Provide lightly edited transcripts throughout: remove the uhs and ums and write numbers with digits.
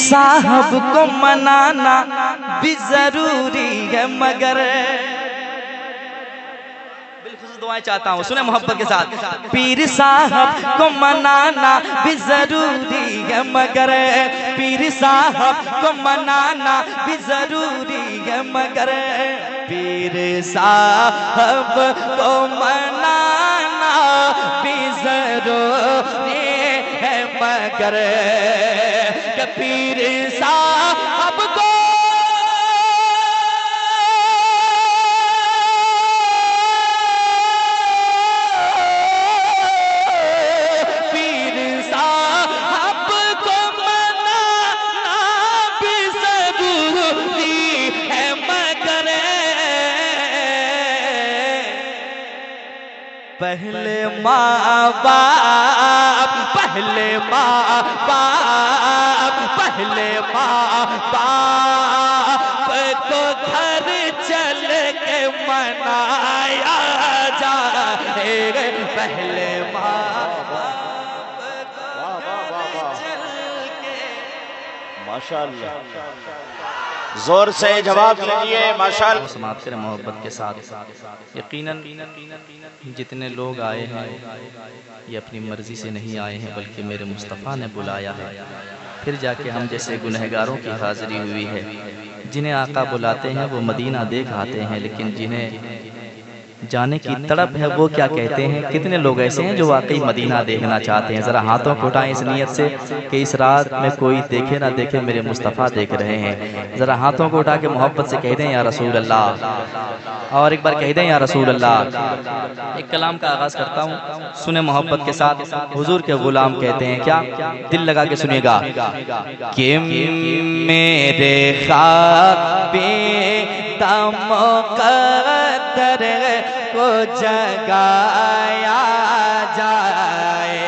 साहब को मनाना भी जरूरी है मगर दुआएं चाहता हूँ, सुने मोहब्बत के साथ। पीर साहब को मनाना भी जरूरी है मगर पीर साहब को मनाना भी जरूरी है मगर पीर साहब को मनाना भी जरूरी है मगर पीर साहब को पहले माँ बाप पहले माँ बाप पहले माँ बाप को घर चल के मनाया जाए पहले माँ बाप को घर चल के। माशाअल्लाह, जोर से जवाब दीजिए माशाअल्लाह। समाप्त करें मोहब्बत के साथ। यकीनन जितने लोग आए हैं ये अपनी मर्जी से नहीं आए हैं बल्कि मेरे मुस्तफ़ा ने बुलाया है। फिर जाके हम जैसे गुनहगारों की हाजिरी हुई है। जिन्हें आका बुलाते हैं वो मदीना देख आते हैं, लेकिन जिन्हें जाने की तड़प है वो क्या कहते हैं। कितने लोग ऐसे हैं जो वाकई मदीना देखना चाहते हैं। ज़रा हाथों को उठाएं इस नियत से कि इस रात में कोई देखे ना देखे मेरे मुस्तफ़ा देख रहे हैं। ज़रा हाथों को उठा के मोहब्बत से कह दें या रसूल अल्लाह, और एक बार कह दें या रसूल अल्लाह। एक कलाम का आगाज़ करता हूँ, सुने मोहब्बत के साथ। हुजूर के गुलाम कहते हैं क्या, दिल लगा के सुनिएगा कि मेरे ख्वाबे मुक़द्दर को जगाया जाए।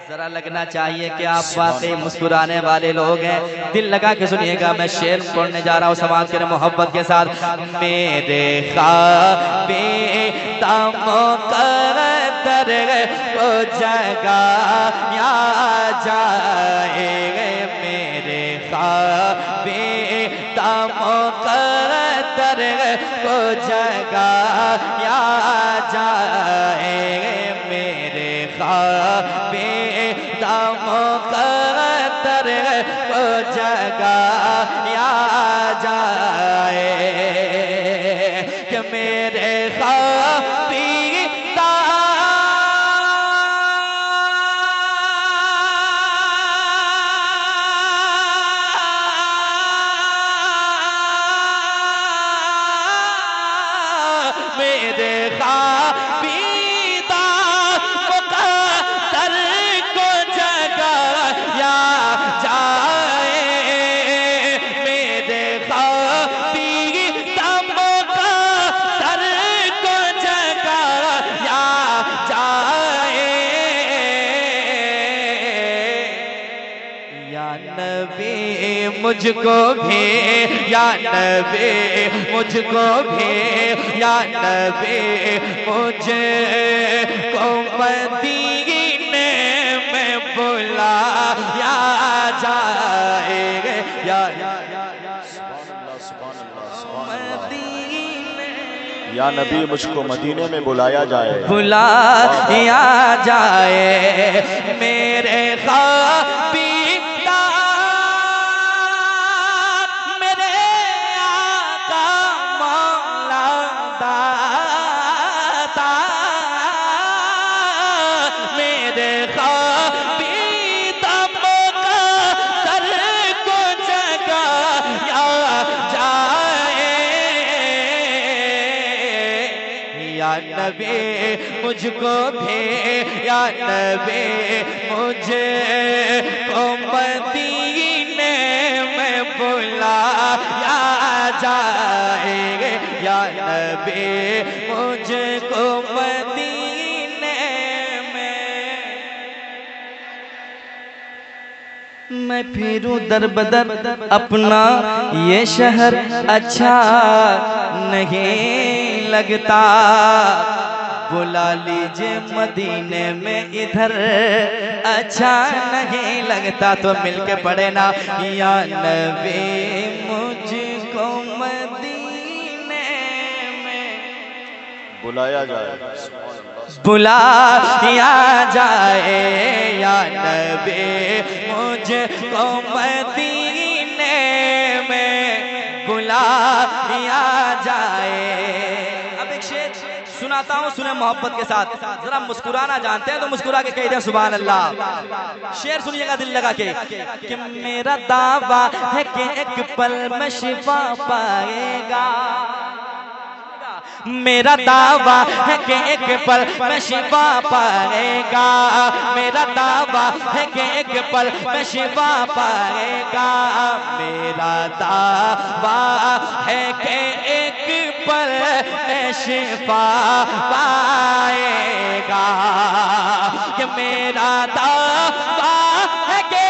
जरा लगना चाहिए कि आप वाकई मुस्कुराने वाले लोग हैं। दिल लगा के सुनिएगा, मैं शेर पढ़ने जा रहा हूँ, समाज के मोहब्बत के साथ। मेरे ख्वाबे मुक़द्दर को जगाया जाए मेरे ख्वाबे मुक़द्दर को जगाया जाए मेरे ख्वाबे मुक़द्दर को जगाया जाए कि मेरे ख्वाबे मेरे ख्वाबीदा मुक़द्दर को जगाया जाए मेरे ख्वाबीदा मुक़द्दर को जगाया जाए। या नबी मुझको भी, या नबी मुझको भी, या नबी मुझे को मदीने में बुलाया जाए। या नबी मुझको मदीने में बुलाया जाए, बुलाया जाए मेरे ख्वाबी नबी मुझको भी, या नबी मुझे को मदीने में बुलाया जाए। या नबी मुझको मदीने में मैं फिरूं दर बदर अपना ये शहर अच्छा नहीं लगता। बुला लीजिए मदीने में इधर अच्छा नहीं लगता। तो मिलके पढ़े ना, या नबी मुझको मदीने में बुलाया जाए, बुलाया जाए, या नबी मुझको मदीने में बुलाया जाए। अब एक शेर सुनाता हूँ, सुने मोहब्बत के साथ। जरा मुस्कुराना जानते हैं तो मुस्कुरा के कह दें सुभान अल्लाह। शेर सुनिएगा दिल लगा के कि मेरा दावा है कि एक पल में शिफा पाएगा। मेरा दावा है कि एक पल में शिफा पाएगा। मेरा दावा है कि एक पल में शिफा पाएगा। मेरा दावा है कि एक पल में शिफा पाएगा। कि मेरा दावा है कि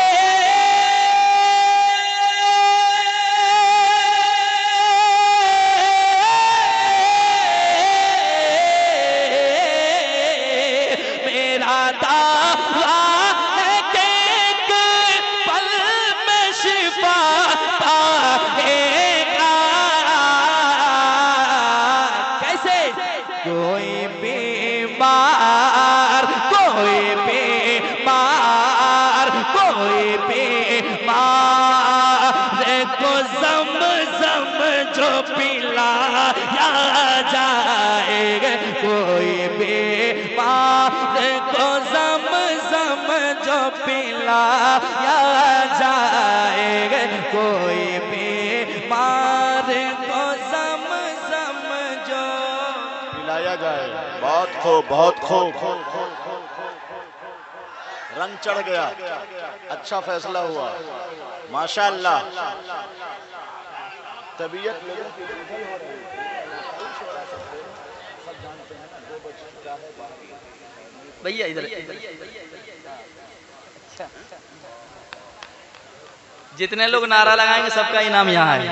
बहुत खूब, रंग चढ़ गया, अच्छा फैसला हुआ, माशाअल्लाह। तबीयत भैया इधर, जितने लोग नारा लगाएंगे सबका इनाम यहाँ है,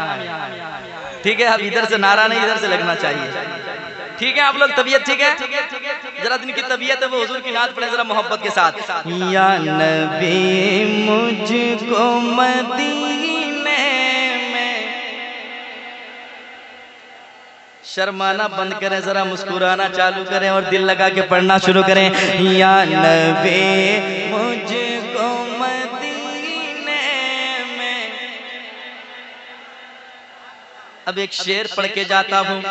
ठीक है। अब इधर से नारा नहीं, इधर से लगना चाहिए, ठीक है। आप लोग तबीयत ठीक है, जरा जिनकी तबीयत है वो हुजूर की नात पढ़े जरा मोहब्बत के साथ। या नबी मुझको मदीने में, शर्माना बंद करें, जरा मुस्कुराना चालू करें और दिल लगा के पढ़ना शुरू करें। या नबी मुझको मदीने में। अब एक शेर पढ़ के जाता हूँ,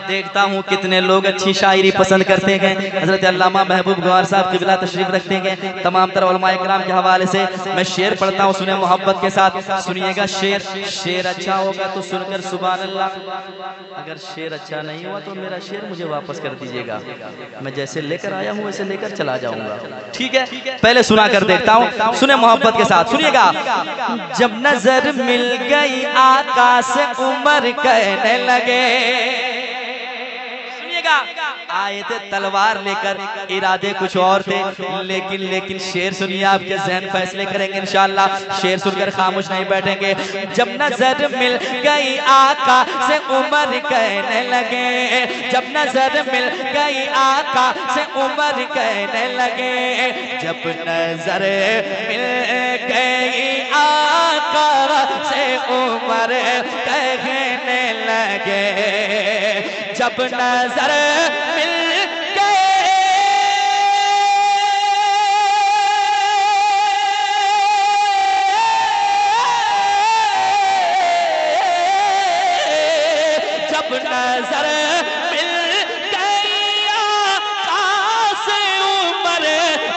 देखता हूँ कितने लोग अच्छी शायरी पसंद करते हैं। हजरत अल्लामा महबूब गवार साहब क़िबला तशरीफ रखते हैं। तमाम तरह उलमा इकराम के हवाले से मैं शेर पढ़ता हूँ, सुने मोहब्बत के साथ। सुनिएगा शेर, शेर अच्छा होगा तो सुनकर सुभान अल्लाह। अगर शेर अच्छा नहीं हुआ तो मेरा शेर मुझे वापस कर दीजिएगा, मैं जैसे लेकर आया हूँ वैसे लेकर चला जाऊंगा, ठीक है। पहले सुना कर देखता हूँ, सुने मोहब्बत के साथ। सुनिएगा। जब नजर मिल गई आकाश उमर कहने लगे, सुनिएगा। आए थे तलवार लेकर, इरादे कुछ और थे, लेकिन शेर सुनिए, आपके ज़हन फैसले करेंगे इंशाअल्लाह। शेर सुनकर खामोश नहीं बैठेंगे। जब नजर मिल गई आका से उमर कहने लगे, जब नजर मिल गई आका से उमर कहने लगे, जब नजर मिल गई आका से उमर कहने लगे, जब नजर मिल गए, जब नजर मिल गई आका से उमर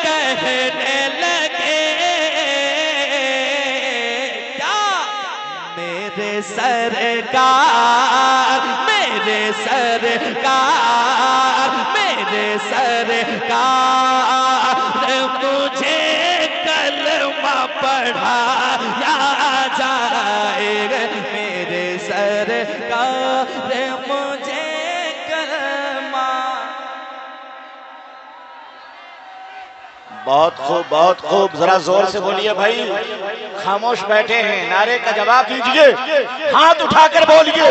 कहने लगे, क्या मेरे सरकार, मेरे सरकार, मेरे सरकार मुझे कलमा पढ़ाया जाएगा, मेरे सरकार मुझे कलमा। बहुत खूब, बहुत खूब, जरा जोर से बोलिए भाई, खामोश बैठे हैं, नारे का जवाब दीजिए, हाथ उठाकर बोलिए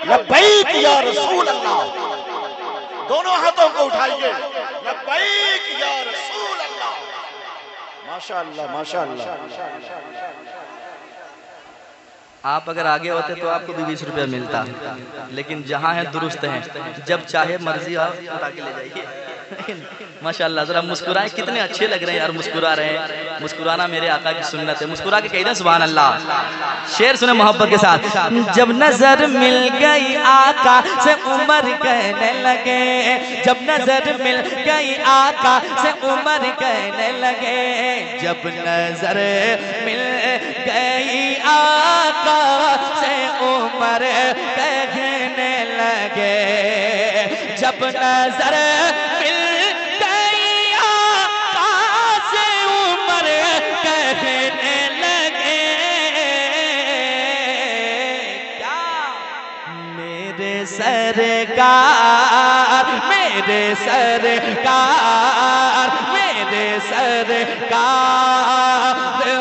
लब्बैक या रसूल अल्लाह। दोनों हाथों को उठाइए, लब्बैक या रसूल अल्लाह। माशाअल्लाह माशाअल्लाह। आप अगर आगे होते तो आपको भी 20 रुपया मिलता, लेकिन जहाँ है दुरुस्त है, जब चाहे मर्जी आप उठा के ले जाइए। माशाअल्लाह, जरा मुस्कुराए, कितने अच्छे लग रहे हैं यार, मुस्कुरा रहे हैं। मुस्कुराना मेरे आका की सुन्नत है, मुस्कुरा के कह दें सुभान अल्लाह। शेर सुने मोहब्बत के साथ। जब नजर मिल गई आका से उमर कहने लगे, जब नजर मिल गई आका से उमर कहने लगे, जब नजर मिल गई आका से उमर कहने लगे, जब नजर मिल गई आका से उमर कहने लगे, क्या मेरे सरकार, मेरे सरकार, मेरे सरकार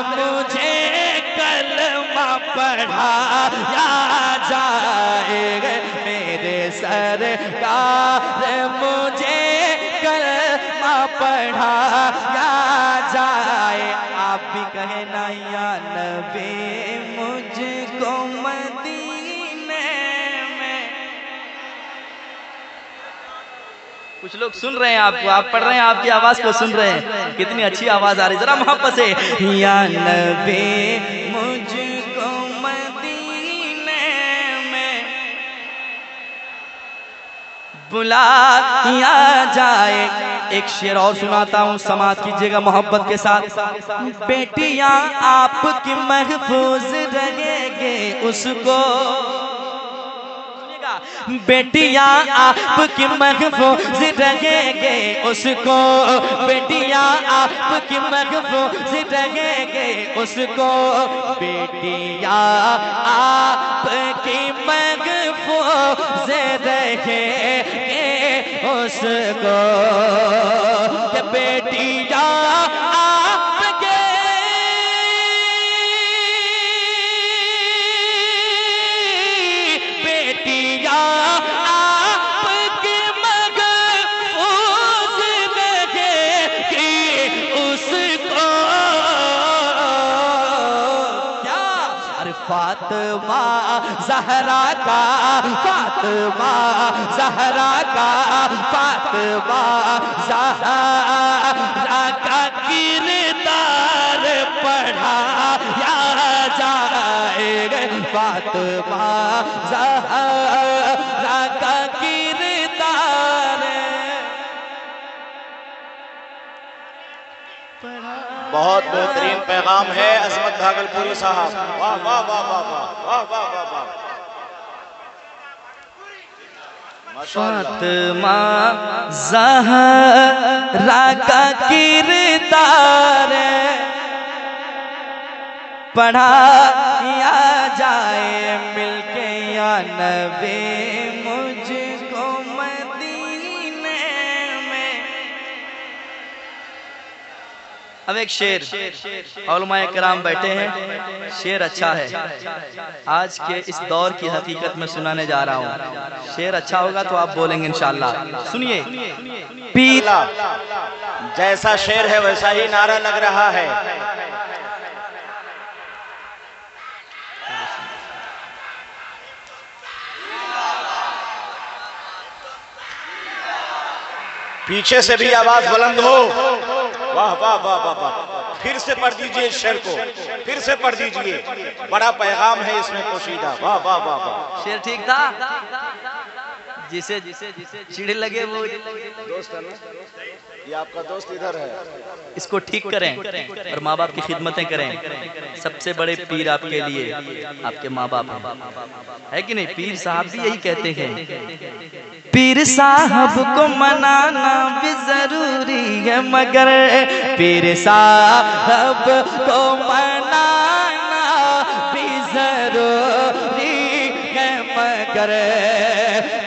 मुझे कलमा पढ़ाया जाएगा, मेरे सरकार मुझे कलमा पढ़ाया जाए। आप भी कहे ना या नबी मुझको मदीने में। कुछ लोग सुन रहे हैं आपको, आप पढ़ रहे हैं, आपकी आवाज को सुन रहे हैं, कितनी अच्छी आवाज आ रही है, जरा मोहब्बत से या नबी मुझको मदीने में बुलाया जाए। एक शेर और सुनाता हूँ, समाज कीजिएगा मोहब्बत के साथ। बेटियां आपकी महफूज रहेंगे उसको, बेटियां आपकी महफूज रहेंगे उसको, बेटियां आपकी महफूज रहेंगे उसको, बेटियां आपकी महफूज रहेंगे उसको, बेटियां आपके बेटियां आपके महफूज रहेंगी उसको। क्या अरे फातिमा ज़हरा का, फातिमा ज़हरा का, फातिमा ज़हरा का किरदार पढ़ाया जाएगा, फातिमा ज़हरा का किरदार। बहुत बेहतरीन पैगाम है अजमत भागलपुरी साहब, वाह वाह वाह वाह वाह वाह वाह वाह। फातिमा ज़हरा का किरदार पढ़ाया जाए मिलके या नबी मुझको मदीने में। अब एक शेर, उलमाए किराम बैठे हैं, शेर अच्छा है, आज के इस दौर की हकीकत में सुनाने जा रहा हूँ। शेर अच्छा होगा तो आप बोलेंगे इंशाअल्लाह। सुनिए। पीर जैसा शेर है वैसा ही नारा लग रहा है। पीछे से भी आवाज बुलंद हो। वाह वाह वाह वाह वाह। फिर से पढ़ दीजिए इस शेर को, फिर से पढ़ दीजिए, बड़ा पैगाम है इसमें पोशीदा। वाह वाह वाह वाह। शेर ठीक था, जिसे जिसे जिसे चिढ़ लगे वो दोस्त है ना, ये आपका दोस्त इधर है, इसको ठीक करें और माँ बाप की खिदमतें करें। सबसे बड़े पीर आपके लिए आपके माँ बाप है कि नहीं? पीर साहब भी यही कहते हैं, पीर साहब को मनाना भी जरूरी है, मगर पीर साहब को मनाना भी जरूरी है, मगर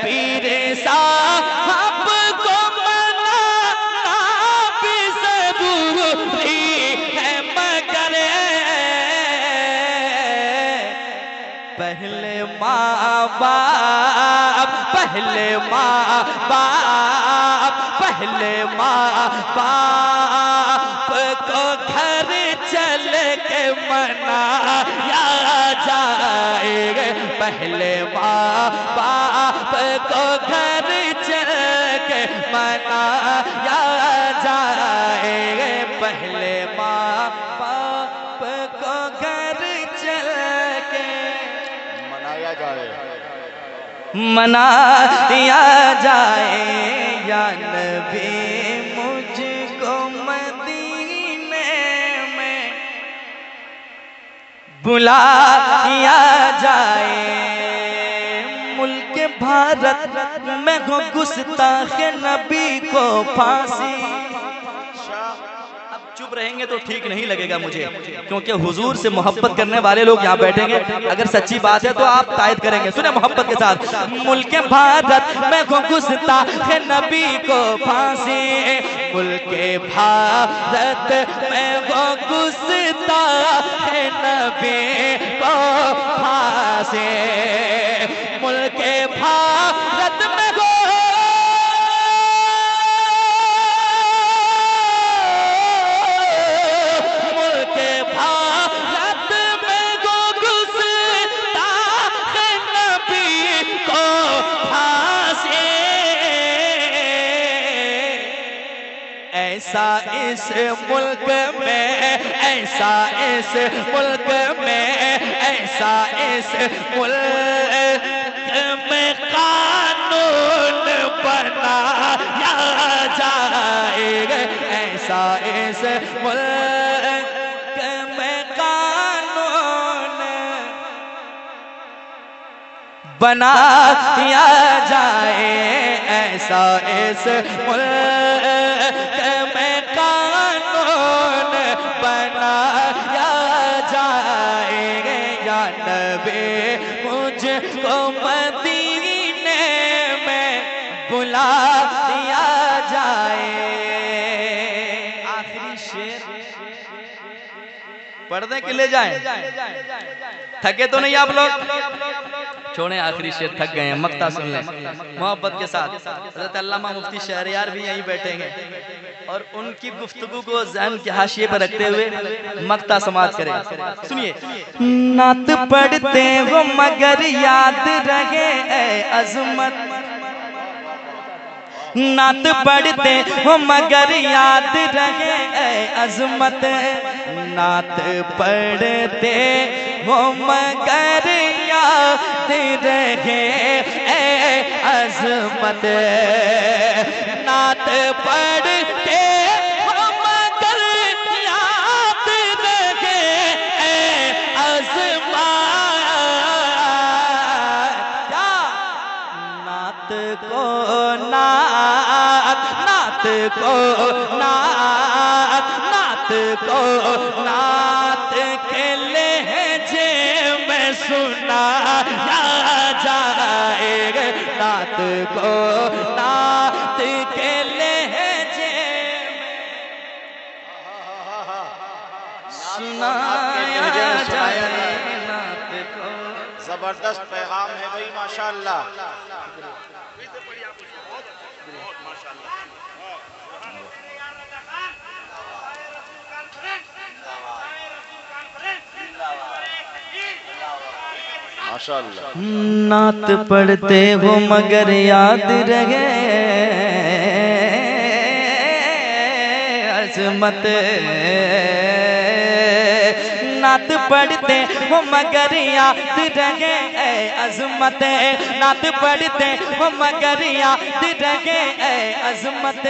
पीर साहब को मनाना भी जरूरी है, मगर पहले माँ बाप पहले माँ बाप, पहले माँ बाप को घर चल के मनाया जाएगा। पहले माँ बाप को घर चल के मनाया जाएगा। पहले माँ बाप को घर चल के मनाया जाए, मनाया जाए। या नबी मुझको मदीने में बुलाया जाए। मुल्क भारत में हो गुस्ताख नबी को फांसी। अब चुप रहेंगे तो ठीक नहीं लगेगा मुझे, क्योंकि हुजूर से मोहब्बत करने वाले लोग यहाँ बैठेंगे। अगर सच्ची बात है तो आप तायद करेंगे। सुने मोहब्बत के साथ। मुल्क भारत में हो गुस्ताख नबी को फांसी। मुल्क भारत में हो गुस्ताख नबी को फांसी। मुल्क भारत में हो ऐसा इस मुल्क में, ऐसा इस मुल्क में, ऐसा इस मुल्क में कानून बनाया जाएगा। ऐसा इस मुल्क में कानून बनाया जाए। ऐसा इस मुल्क में कानून बनाया जाएगा। या नबी मुझको मदीने में बुला दिया जाए। आखिरी शेर पढ़ दें कि ले जाएं? थके तो नहीं आप लोग? छोड़े, आखिरी शेर थक गए हैं। मक्ता सुन लें मोहब्बत के साथ। हज़रत अल्लामा मुफ्ती शहरयार भी यहीं बैठेंगे और उनकी गुफ्तगू को ज़हन के हाशिए पर रखते हुए मक्ता समाप्त करें। सुनिए। नात पढ़ते हो मगर याद रहे ऐ अज़मत, नात पढ़ते हो मगर याद रहे ऐ अज़मत। नात पढ़ते हो मगर याद रहे ऐ अज़मत। नात पढ़ते हो मगर याद रहे ऐ अज़मत। नात को नात, नात को नात, नात को नात के लहजे में सुनाया जाएगा। नात को नात के लहजे में सुनाया जाएगा। नात को जबरदस्त पैगाम है भाई, माशाअल्लाह। माशाअल्लाह। नात पढ़ते हो मगर याद रहे अज़मत। नात पढ़ते हो मगर याद रहे ऐ अज़मत। नात पढ़ते हो मगर याद रहे ऐ अज़मत।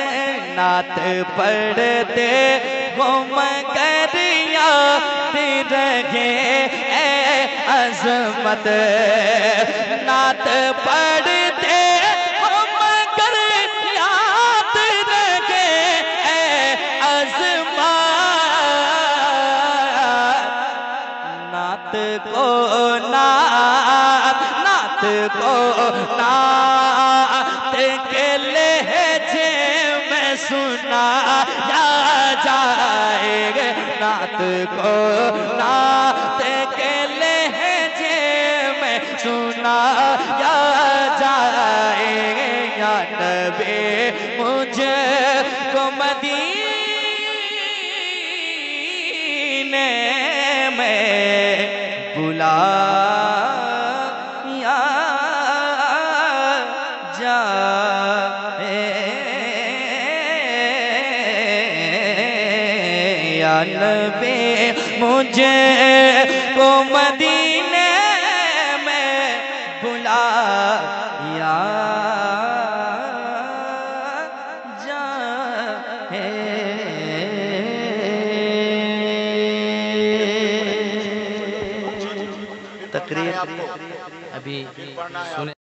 नात पढ़ते हो मगर याद रहे ऐ अज़मत। नात पढ़ते हो मगर याद रहे ऐ अज़मत। नात को नात, नात को नात के लहजे में सुनाया जाएगा। नात को नात के लहजे में सुनाया जाएगा। बुलाया जाए या नबी मुझे को मदीने में बुलाया जाए। तकरीर अभी सुने।